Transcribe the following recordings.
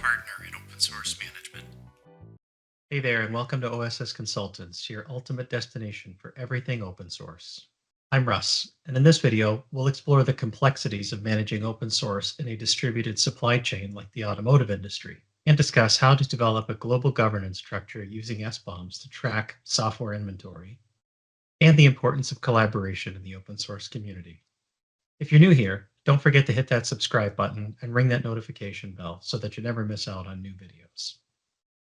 partner in open source management. Hey there, and welcome to OSS Consultants, your ultimate destination for everything open source. I'm Russ, and in this video, we'll explore the complexities of managing open source in a distributed supply chain like the automotive industry, and discuss how to develop a global governance structure using SBOMs to track software inventory, and the importance of collaboration in the open source community. If you're new here, don't forget to hit that subscribe button and ring that notification bell so that you never miss out on new videos.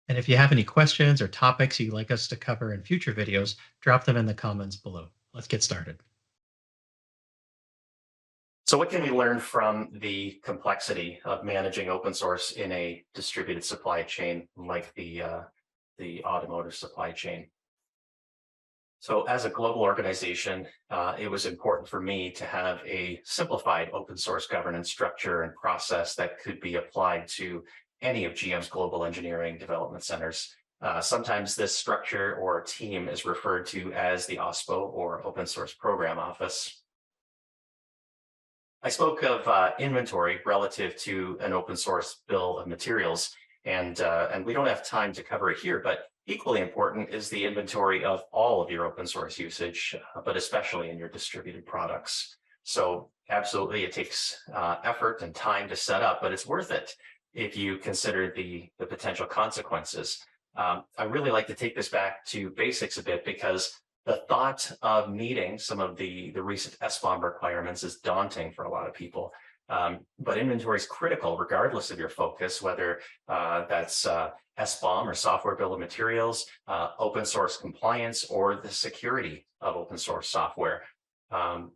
And if you have any questions or topics you'd like us to cover in future videos, drop them in the comments below. Let's get started. So what can we learn from the complexity of managing open source in a distributed supply chain like the automotive supply chain? So as a global organization, it was important for me to have a simplified open source governance structure and process that could be applied to any of GM's global engineering development centers. Sometimes this structure or team is referred to as the OSPO or Open Source Program Office. I spoke of inventory relative to an open source bill of materials, and we don't have time to cover it here, but equally important is the inventory of all of your open source usage, but especially in your distributed products. So absolutely, it takes effort and time to set up, but it's worth it if you consider the potential consequences. I really like to take this back to basics a bit because the thought of meeting some of the recent SBOM requirements is daunting for a lot of people. But inventory is critical regardless of your focus, whether that's SBOM or software bill of materials, open source compliance, or the security of open source software.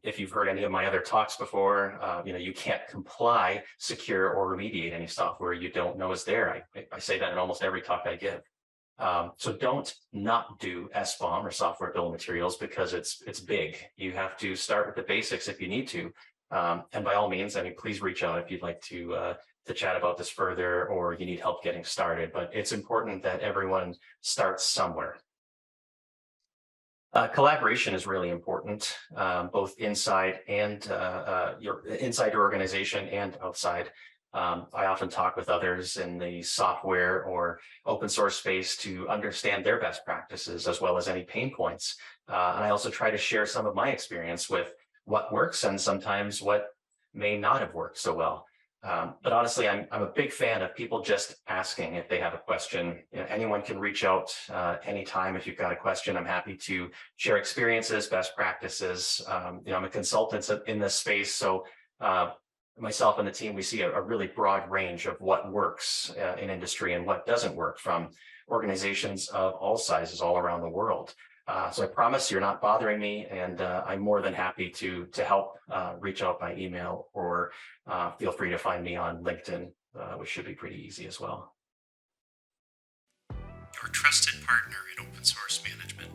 If you've heard any of my other talks before, you can't comply, secure, or remediate any software you don't know is there. I say that in almost every talk I give. So don't not do SBOM or software bill of materials because it's big. You have to start with the basics if you need to. And by all means, please reach out if you'd like to chat about this further or you need help getting started. But it's important that everyone starts somewhere. Collaboration is really important, both inside your organization and outside. I often talk with others in the software or open source space to understand their best practices as well as any pain points. And I also try to share some of my experience with what works and sometimes what may not have worked so well. But honestly, I'm a big fan of people just asking if they have a question. Anyone can reach out anytime if you've got a question. I'm happy to share experiences, best practices. I'm a consultant in this space, so myself and the team, we see a really broad range of what works in industry and what doesn't work from organizations of all sizes all around the world. So I promise you're not bothering me, and I'm more than happy to help. Reach out by email or feel free to find me on LinkedIn, which should be pretty easy as well. Your trusted partner in open source management.